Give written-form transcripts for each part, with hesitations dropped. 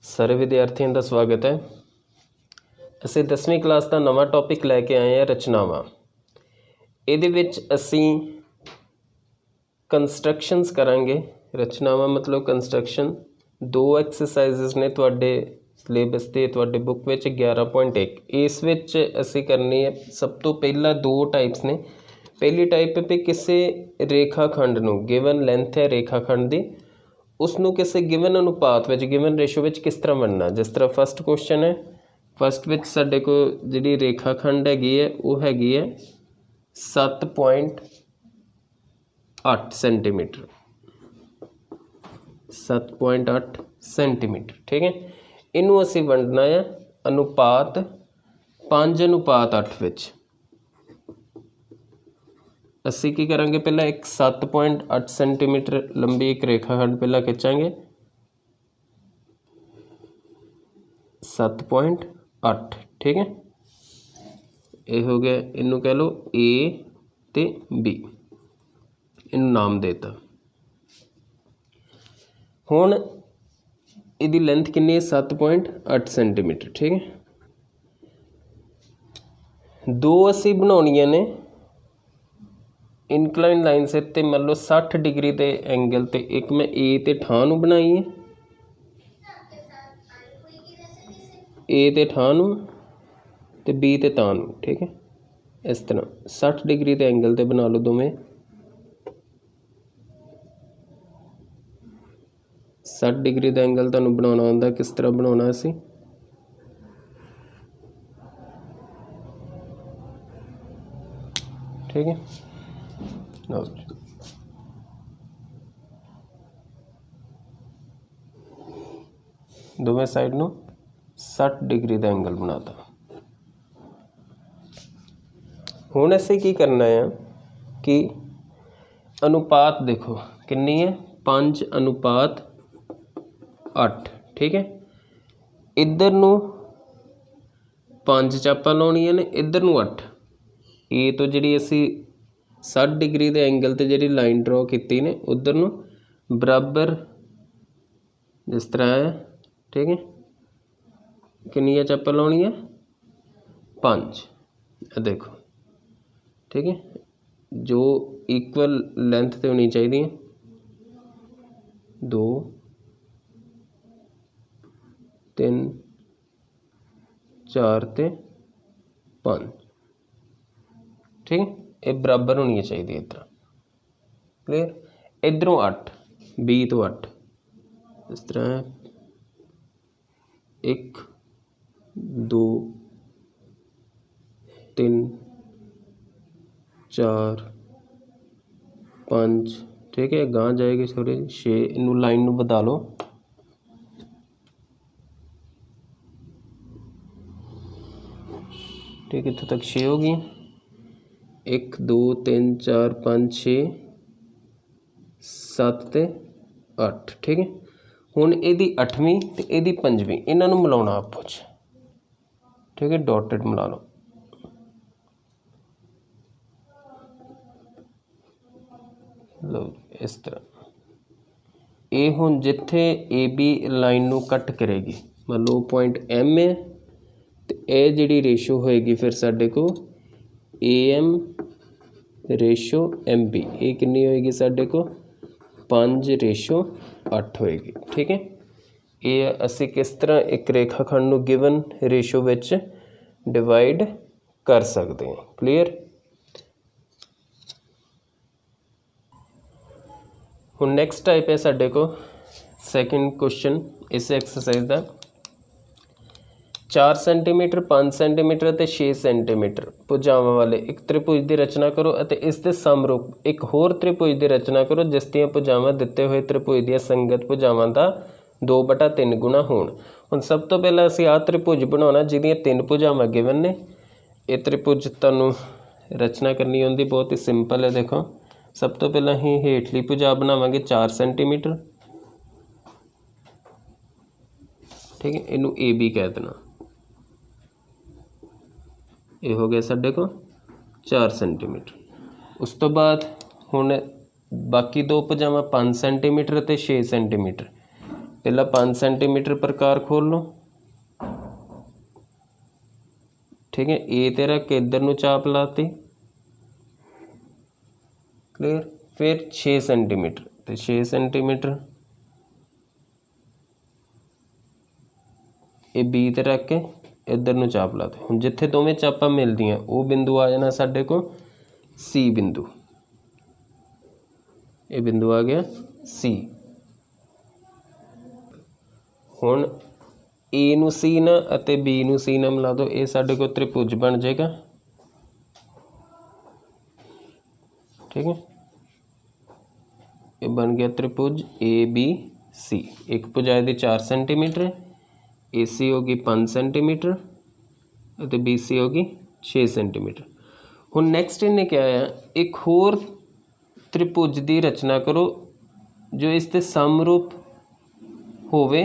ਸਾਰੇ ਵਿਦਿਆਰਥੀਆਂ ਦਾ ਸਵਾਗਤ ਹੈ। ਅਸੀਂ 10ਵੀਂ ਕਲਾਸ ਦਾ ਨਵਾਂ ਟੌਪਿਕ ਲੈ ਕੇ ਆਏ ਹਾਂ, ਰਚਨਾਵਾਂ। ਇਹਦੇ ਵਿੱਚ ਅਸੀਂ ਕੰਸਟਰਕਸ਼ਨਸ ਕਰਾਂਗੇ। ਰਚਨਾਵਾਂ ਮਤਲਬ ਕੰਸਟਰਕਸ਼ਨ। 2 ਐਕਸਰਸਾਈਜ਼ਸ ਨੇ ਤੁਹਾਡੇ ਸਿਲੇਬਸ 'ਤੇ, ਤੁਹਾਡੇ ਬੁੱਕ ਵਿੱਚ 11.1। ਇਸ ਵਿੱਚ ਅਸੀਂ ਕਰਨੀ ਹੈ, ਸਭ ਤੋਂ ਪਹਿਲਾਂ 2 ਟਾਈਪਸ ਨੇ। ਪਹਿਲੀ ਟਾਈਪ ਹੈ ਕਿਸੇ ਰੇਖਾ ਖੰਡ ਨੂੰ, ਗਿਵਨ ਲੈਂਥ ਹੈ ਰੇਖਾ ਖੰਡ ਦੀ, उसनू किसी गिवन अनुपात में, गिवन रेशो में किस तरह बनना। जिस तरह फस्ट क्वेश्चन है, फस्ट में साडे को जी रेखा खंड हैगी है वो हैगी है 7.8 सेंटीमीटर, 7.8 सेंटीमीटर। ठीक है, इनू असी वंडना है अनुपात 5:8 विच। ਅਸੀਂ ਕੀ ਕਰਾਂਗੇ, ਪਹਿਲਾਂ ਇੱਕ 7.8 ਸੈਂਟੀਮੀਟਰ ਲੰਬੀ ਇੱਕ ਰੇਖਾ ਖੰਡ ਪਹਿਲਾਂ ਖਿੱਚਾਂਗੇ। 7.8 ਠੀਕ ਹੈ, ਇਹ ਹੋ ਗਿਆ। ਇਹਨੂੰ ਕਹਿ ਲਓ A ਤੇ B, ਇਹਨੂੰ ਨਾਮ ਦੇਤਾ। ਹੁਣ ਇਹਦੀ ਲੈਂਥ ਕਿੰਨੀ ਹੈ, 7.8 ਸੈਂਟੀਮੀਟਰ। ਠੀਕ ਹੈ, 2 ਅਸੀਂ ਬਣਾਉਣੀਆਂ ਨੇ ਇਨਕਲਾइन लाइन से ते मान लो 60 डिग्री के एंगल ते। एक मैं ए ते ਠਾਂ ਨੂੰ बनाई है, ए ते ਠਾਂ ਨੂੰ ते बी ते ਤਾਂ ਨੂੰ। ठीक है, इस तरह 60 डिग्री के एंगल ते बना लो दोवें। 60 डिग्री का एंगल तुहानूं बनाउणा आउंदा, किस तरह बनाउणा असीं। ठीक है, दोवें साइड नूं 60 डिग्री का एंगल बनाता। हुण असीं की करना है कि अनुपात देखो कितनी है, 5:8। ठीक है, इधर नूं 5 चापां लाउणियां ने, इधर नूं 8। ए तो जिहड़ी असीं 60 डिग्री के एंगल ते जिहड़ी लाइन ड्रॉ की ने, उधर नूं बराबर जिस तरह है। ठीक है, कितनियां चापां लाउणियां, 5। देखो ठीक है, जो इक्वल लेंथ ते होनी चाहिए, 2 3 4 ते 5। ठीक है, ये बराबर होनी चाहिए। इधर क्लियर, इधरों 8, B तो 8, इस तरह है 1 2 3 4 5। ठीक है, गां जाएगी थोड़ी 6। इनू लाइन नू बधा लो। ठीक है, इत्थों तक 6 होगी। 1 2 3 4 5 6 7 ते 8। ठीक है, हुण इहदी 8वीं ते इहदी 5वीं, इन्हां नूं मिलाउणा आपस च। ठीक है, डॉटेड मिला लो। लो इस तरह। ये हुण जिथे ए बी लाइन नूं कट करेगी, मान लो पॉइंट M है, तो यह जिहड़ी रेशो होएगी फिर साडे को AM रेशो MB, ये कितनी होएगी साडे को 5:8 होएगी। ठीक है, ये असी किस तरह एक रेखा खंड नूं गिवन रेशो विच डिवाइड कर सकते हैं। क्लीयर, हुण नैक्सट टाइप है साडे को सैकेंड क्वेश्चन इस एक्सरसाइज का। 4 सेंटीमीटर 5 सेंटीमीटर ते 6 सेंटीमीटर भुजावां वाले एक त्रिभुज की रचना करो अते इस दे समरूप एक होर त्रिभुज की रचना करो जिस दियां भुजावां दिते हुए त्रिभुज दियां संगत भुजावां दा 2/3 गुणा होण। हुण सब तो पहला असीं आ त्रिभुज बनाउणा जिहदियां 3 भुजावां गिवन ने। ये त्रिभुज तुहानूं रचना करनी आउंदी, बहुत ही सिंपल है। देखो सब तो पहला ही हेठली भुजा बनावांगे 4 सेंटीमीटर। ठीक है, इनू AB कह देना। ये हो गया साडे को 4 सेंटीमीटर। उस तो बाद हुण बाकी 2 भुजावां 5 सेंटीमीटर ते 6 सेंटीमीटर, पहला 5 सेंटीमीटर प्रकार खोल लो, ठीक है। ए ते रख के इधर नूं चाप लाती, क्लियर। फिर 6 सेंटीमीटर तो 6 सेंटीमीटर ये बी ते रख के इधर नूं चाप लाते। हुण जिथे दोवें चापां मिलदियां वो बिंदु आ जाना साडे को सी बिंदु, ये बिंदु आ गया सी। हुण ए नूं सी ना अते बी नूं सी ना मिला दो, ये साडे को त्रिभुज बन जाएगा, ठीक है। ये बन गया त्रिभुज ए बी सी। एक भुजाई दी 4 सेंटीमीटर, ए सी होगी 5 सेंटीमीटर अते बी सी होगी 6 सेंटीमीटर। हुण नैक्सट इन्हें क्या है, एक होर त्रिभुज की रचना करो जो इसके समरूप होवे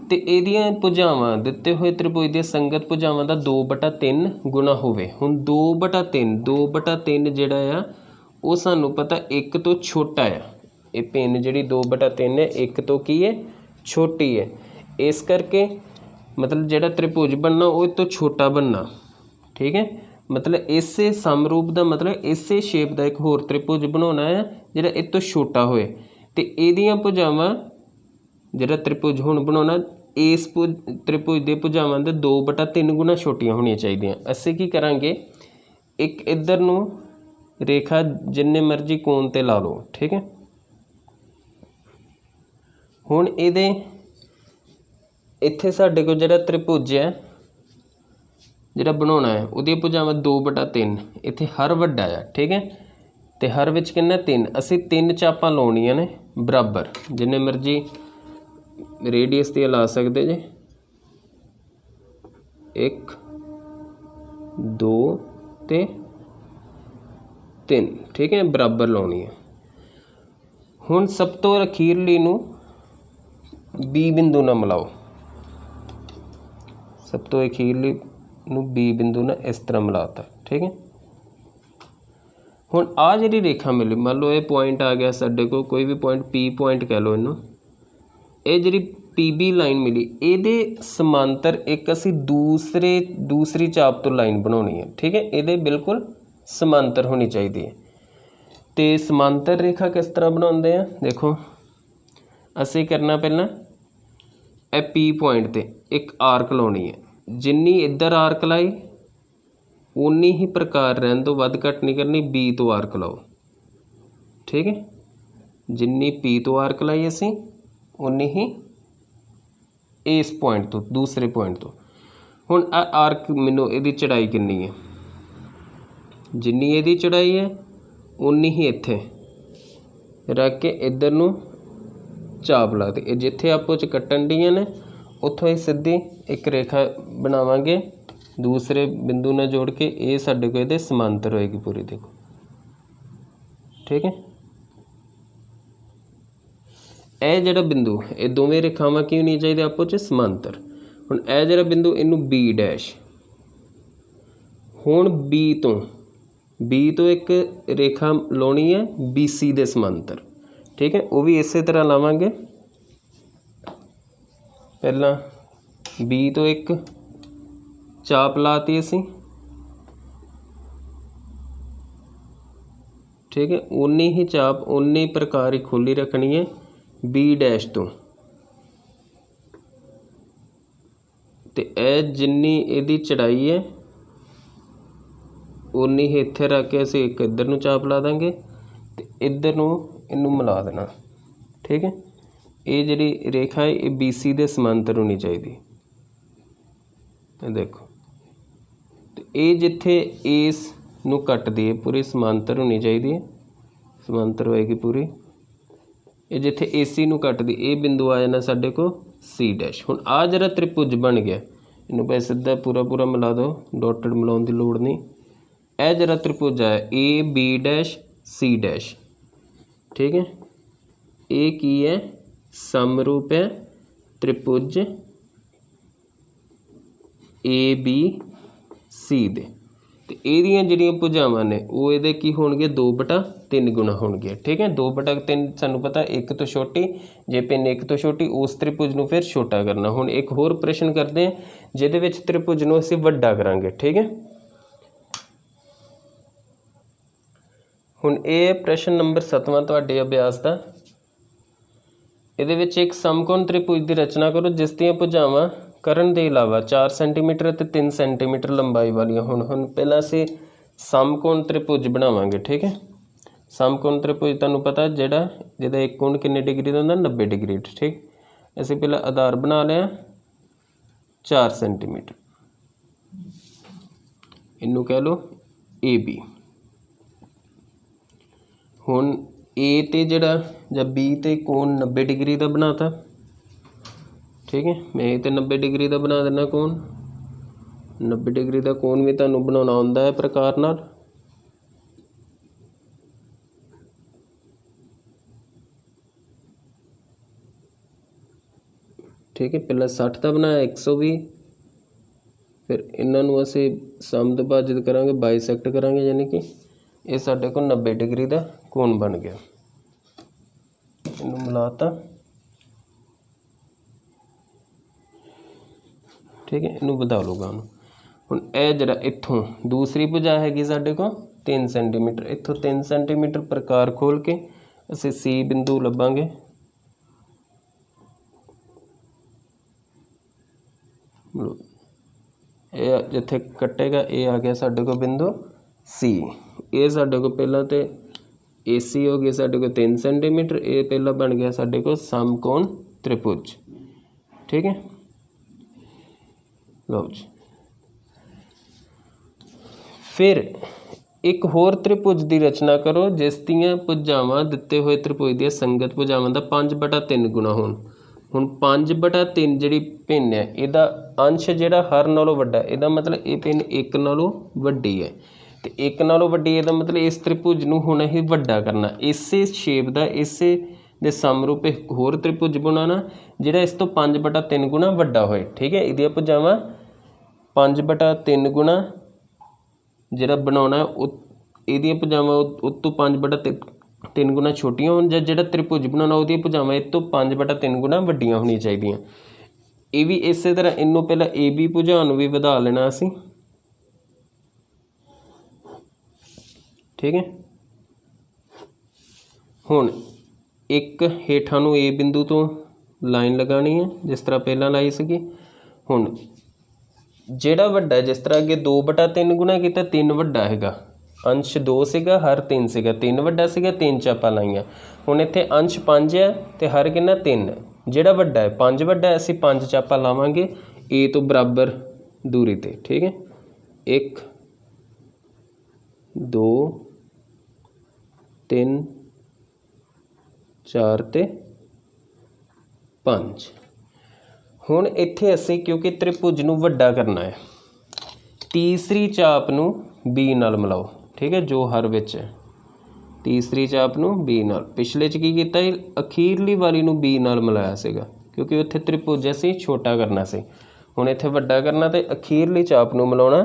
ते इहदियां भुजावां दिते हुए त्रिभुज दी संगत भुजावां दा 2/3 गुना होवे। हुण 2/3 जिहड़ा आ वो सानू पता एक तो छोटा है, ये पिन जिहड़ी 2/3 है एक तो की है छोटी है, इस करके मतलब जिहड़ा त्रिभुज बनना वो तो छोटा बनना, ठीक है। मतलब इसे समरूप का मतलब इसे शेप का एक होर त्रिभुज बनाना है जिहड़ा इस तो छोटा होए ते इहदियां भुजावां जिहड़ा त्रिभुज हुण बनाना इस त्रिभुज दे भुजावां दे 2/3 गुना छोटियां होणियां चाहिदियां। असीं की करांगे, एक इधर नूं रेखा जिन्ने मर्जी कोण ते ला लो, ठीक है। हुण इहदे इत्थे साडे कोल जिहड़ा त्रिभुज है जिहड़ा बनाउणा है उहदी भुजावां 2/3 इत्थे हर वड्डा है, ठीक है। ते हर विच किन्ना 3, असीं 3 चापां लाउणियां ने बराबर, जिन्ने मर्जी रेडियस दी ला सकदे जे, 1 2 ते 3, ठीक है, बराबर लाउणी है। हुण सब तो अखीरली नूं बी बिंदु नाल मिलाओ, सब तो अखीरली नूं बी बिंदु नाल इस तरह मिलाता, ठीक है। हुण आ जिहड़ी रेखा मिली, मान लो ये पॉइंट आ गया साडे को, कोई भी पॉइंट पी पॉइंट कह लो इनू, ये जिहड़ी पी बी लाइन मिली इहदे समांतर एक असीं दूसरी चाप तो लाइन बनाउणी है, ठीक है। इहदे बिल्कुल समांतर होनी चाहिए। तो समांतर रेखा किस तरह बनाते हैं, देखो असी करना पहला ए पी पॉइंट ते एक आर्क लाउणी है, जिन्नी इधर आर्क लाई उन्नी ही प्रकार रहन दो, वध घट नहीं करनी। बी तो आर्क लाओ, ठीक है, जिन्नी पी तो आर्क लाई असी उन्नी ही इस पॉइंट तो दूसरे पॉइंट तो। हुण आ आर्क मैनू इहदी चढ़ाई कितनी है, जिन्नी इहदी चढ़ाई है उन्नी ही इत्थे रख के इधर नूं चाप ला दे। जिथे आपो च कट्टन डीआं ने उत्थों ही सीधी एक रेखा बनावांगे दूसरे बिंदु नाल जोड़ के, ये साडे को इहदे समांतर होएगी पूरी, देखो, ठीक है। ਇਹ ਜਿਹੜਾ बिंदु ये दोवें रेखावां की होनी चाहिए आपो च समांतर। हुण ਇਹ ਜਿਹੜਾ बिंदु इनू बी डैश, हुण बी तो एक रेखा लाउणी है बी सी दे समांतर, ठीक है। वो भी इस तरह लावांगे, पहला बी तो एक चाप लाती असी, ठीक है। उन्नी ही चाप उन्नी प्रकार ही खोली रखनी है बी डैश तो, ते ए जिन्नी इहदी चढ़ाई है उन्नी ही इत्थे रख के असीं एक इधर नूं चाप ला देंगे ते इधर नूं इनू मिला देना, ठीक है। ये जिहड़ी रेखा है ये बी सी दे समांतर होनी चाहिए, देखो। तो ये जिथे इस नूं कटदी है पूरी समांतर होनी चाहिए, समांतर होएगी पूरी। ये जिथे ए सी नूं कटदी ये बिंदु आ जाना साडे को सी डैश। हुण आ जिहड़ा त्रिभुज बन गया इनू भाई सीधा पूरा मिला दो, डॉटेड मिलाउण दी लोड़ नहीं। यह जिहड़ा त्रिभुज है A B dash C dash, ठीक है, ये की है समरूप है त्रिभुज ए बी सी दे। ਤੇ ਇਹਦੀਆਂ ਜਿਹੜੀਆਂ ਭੁਜਾਵਾਂ ਨੇ ਉਹ ਇਹਦੇ ਕੀ ਹੋਣਗੇ 2/3 ਗੁਣਾ ਹੋਣਗੇ। ਠੀਕ ਹੈ, 2/3 ਸਾਨੂੰ ਪਤਾ 1 ਤੋਂ ਛੋਟੀ, ਜੇ ਪਿੰਨ 1 ਤੋਂ ਛੋਟੀ ਉਸ ਤ੍ਰਿਭੁਜ ਨੂੰ ਫਿਰ ਛੋਟਾ ਕਰਨਾ। ਹੁਣ ਇੱਕ ਹੋਰ ਪ੍ਰਸ਼ਨ ਕਰਦੇ ਹਾਂ ਜਿਹਦੇ ਵਿੱਚ ਤ੍ਰਿਭੁਜ ਨੂੰ ਅਸੀਂ ਵੱਡਾ ਕਰਾਂਗੇ। ਠੀਕ ਹੈ, ਹੁਣ ਇਹ ਪ੍ਰਸ਼ਨ ਨੰਬਰ 7ਵਾਂ ਤੁਹਾਡੇ ਅਭਿਆਸ ਦਾ। ਇਹਦੇ ਵਿੱਚ ਇੱਕ ਸਮਕੋਣ ਤ੍ਰਿਭੁਜ ਦੀ ਰਚਨਾ ਕਰੋ ਜਿਸ ਦੀਆਂ ਭੁਜਾਵਾਂ ਕਰਨ ਦੇ ਇਲਾਵਾ 4 ਸੈਂਟੀਮੀਟਰ ਅਤੇ 3 ਸੈਂਟੀਮੀਟਰ ਲੰਬਾਈ ਵਾਲੀਆਂ ਹੋਣ। ਹੁਣ ਪਹਿਲਾਂ ਅਸੀਂ ਸਮਕੋਣ ਤ੍ਰਿਭੁਜ ਬਣਾਵਾਂਗੇ। ਠੀਕ ਹੈ, ਸਮਕੋਣ ਤ੍ਰਿਭੁਜ ਤੁਹਾਨੂੰ ਪਤਾ ਜਿਹਦਾ ਇੱਕ ਕੋਣ ਕਿੰਨੇ ਡਿਗਰੀ ਦਾ ਹੁੰਦਾ 90 ਡਿਗਰੀ। ਠੀਕ, ਅਸੀਂ ਪਹਿਲਾਂ ਆਧਾਰ ਬਣਾ ਲਿਆ 4 ਸੈਂਟੀਮੀਟਰ, ਇਹਨੂੰ ਕਹਿ ਲਓ AB। ਹੁਣ A ਤੇ ਜਿਹੜਾ ਜਾਂ B ਤੇ ਕੋਣ 90 ਡਿਗਰੀ ਦਾ ਬਣਾਤਾ। ठीक है, मैं तो 90 डिग्री का बना देना कोण। 90 डिग्री का कोण भी तुहानूं बनाउणा आउंदा है प्रकार नाल। ठीक है, पहला 60 का बनाया 120, फिर इन्हों असी समदभाजित करांगे, बाइसैक्ट करांगे, यानी कि ये साडे कोल 90 डिग्री का कोण बन गया। इन्हूं मिलाता। ठीक है, इनू बता लूगा हम। हुण यह जरा इत्थों दूसरी भुजा हैगी साडे को 3 सेंटीमीटर, इत्थों 3 सेंटीमीटर प्रकार खोल के असीं C बिंदु लभांगे। ये जिथे कटेगा ये आ गया साडे को बिंदु C। ये साडे को पहला तो AC हो गया साडे को 3 सेंटीमीटर, ये पहला बन गया साडे को समकोण त्रिभुज। ठीक है, लो जी। फिर एक होर त्रिभुज की रचना करो जिस दियां भुजावां दिते हुए त्रिभुज दी संगत भुजावां दा 5/3 गुना होण। हुण 5/3 जिहड़ी भिन्न है इहदा अंश जिहड़ा हर नालों वड्डा, इहदा मतलब ये भिन्न 1 नालों वड्डी है, तो 1 नालों वड्डी इहदा मतलब इस त्रिभुज नूं हुण असीं वड्डा करना। इसे शेप दा इसे दे समरूप एक होर त्रिभुज बनाना जिहड़ा इस तो 5/3 गुना वड्डा होए। ठीक है, इहदियां भुजावां 5/3 गुना जिहड़ा बनाउणा इहदियां भुजावां उस तो 5/3 गुना छोटियां होण, जां जिहड़ा त्रिभुज बनाउणा उहदियां भुजावां इस तो 5/3 गुना वड्डियां होणीਆਂ ਚਾਹੀਦੀਆਂ। ਇਹ भी इस तरह इनू पहला AB भुजा नूं भी वधा लेना असीं। ठीक है, हुण एक हेठां नूं A बिंदु तो लाइन लगानी है जिस तरह पहला लाई सीगी। हुण जिहड़ा वड्डा जिस तरह अगे 2/3 गुना किया 3 वड्डा हैगा, अंश 2 सीगा हर 3 सीगा, 3 वड्डा सीगा, 3 चापां लाइयां। हुण इत्थे अंश 5 है तो हर कितना 3, जिहड़ा वड्डा है 5 वड्डा है, असीं 5 चापां लावांगे A तो बराबर दूरी ते। ठीक है, 1 2 3 4 ते 5। हुण इत्थे असीं क्योंकि त्रिभुज नूं वड्डा करना है, तीसरी चाप नूं B नाल मिलाओ। ठीक है, जो हर विच है तीसरी चाप नूं B नाल। पिछले च की कीता अखीरली वाली नूं B नाल मिलाया सीगा क्योंकि उत्थे त्रिभुज असीं छोटा करना सी। हुण इत्थे वड्डा करना तो अखीरली चाप नूं मिलाउणा,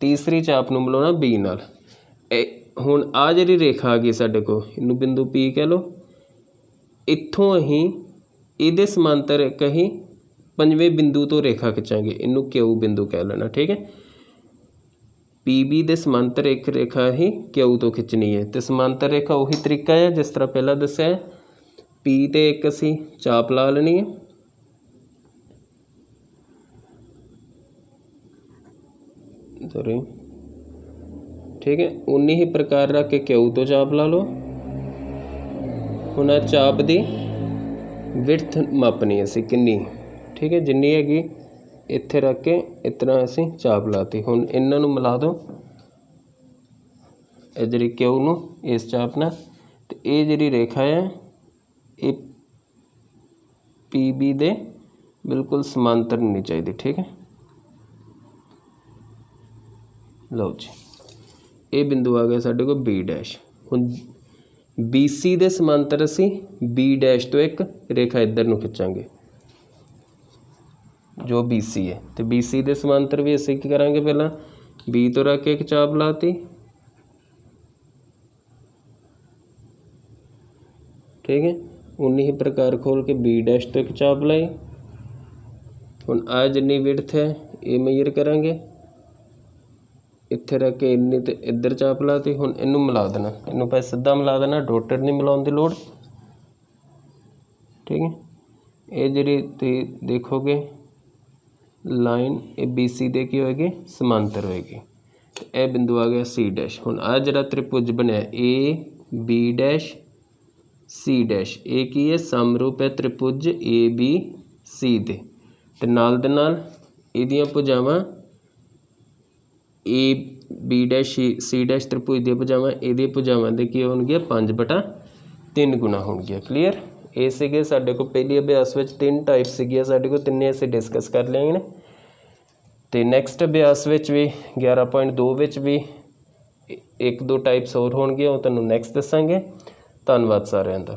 तीसरी चाप नूं मिलाउणा B नाल। हुण आ जिहड़ी रेखा आ गई साडे कोल, इनू बिंदु P कह लो। इत्थों अहीं इहदे समांतर एक अहीं 5वें बिंदु तो रेखा खिंचांगे, इनू Q बिंदु कह लेना। ठीक है, PB दे समांतर एक रेखा ही Q तो खिंचनी है, तो समांतर रेखा उही तरीका है जिस तरह पहला दस्सिया है। P ते एक असीं चाप ला लेनी है, सॉरी। ठीक है, उन्नी ही प्रकार रख के Q तो चाप ला लो। हुण आ चाप दी विड्थ मापनी असीं किन्नी। ठीक है, जिन्नी हैगी इत्थे रख के इतना असीं चाप लाती। हुण इन्हां नूं मिला दो, ये जिहड़ी Q नूं इस चाप नाल, ते ये जिहड़ी रेखा है ये PB दे बिल्कुल समांतर नहीं चाहिए। ठीक है, लो जी, ये बिंदु आ गया साडे कोल B डैश। हुण BC दे समांतर असीं B डैश तो एक रेखा इधर नूं खिंचांगे जो BC है, तो BC दे समांतर भी असीं की करांगे, पहला बी तो रख के एक चाप लाती, ठीक है। उन्नी ही प्रकार खोल के बी डैश तो एक चाप लाई। हुण आ जिन्नी विड्थ है ये मेजर करांगे, इत्थे रख के इन्नी ते इधर चाप लाती। हुण इनू मिला देना, इनू पै सीधा मिला देना, डॉटेड नहीं मिलाउण दी लोड़, ठीक है। ये जिहड़ी तुसीं देखोगे लाइन ये बी सी दे की होएगी समांतर होएगी। ए बिंदु आ गया सी डैश। हुण आ जिहड़ा त्रिभुज बनया A B dash C dash, ये की है समरूप है त्रिभुज ए बी सी दे, ते नाल दे नाल इहदियां भुजावां A B dash C dash त्रिभुज दी भुजावां इहदी भुजावां दे की होणगीਆਂ 5/3 गुणा होणगीਆਂ। क्लीयर। ये सीगे साडे कोल पहली अभ्यास विच 3 टाइप सीगियां साडे कोल, तिन्ने असीं डिस्कस कर लईਆਂ ने। तो नैक्सट अभ्यास विच भी 11.2 विच भी 1-2 टाइप्स होर होणगीਆਂ, ਉਹ ਤੁਹਾਨੂੰ नैक्सट दसांगे। धन्यवाद सारिਆਂ दा।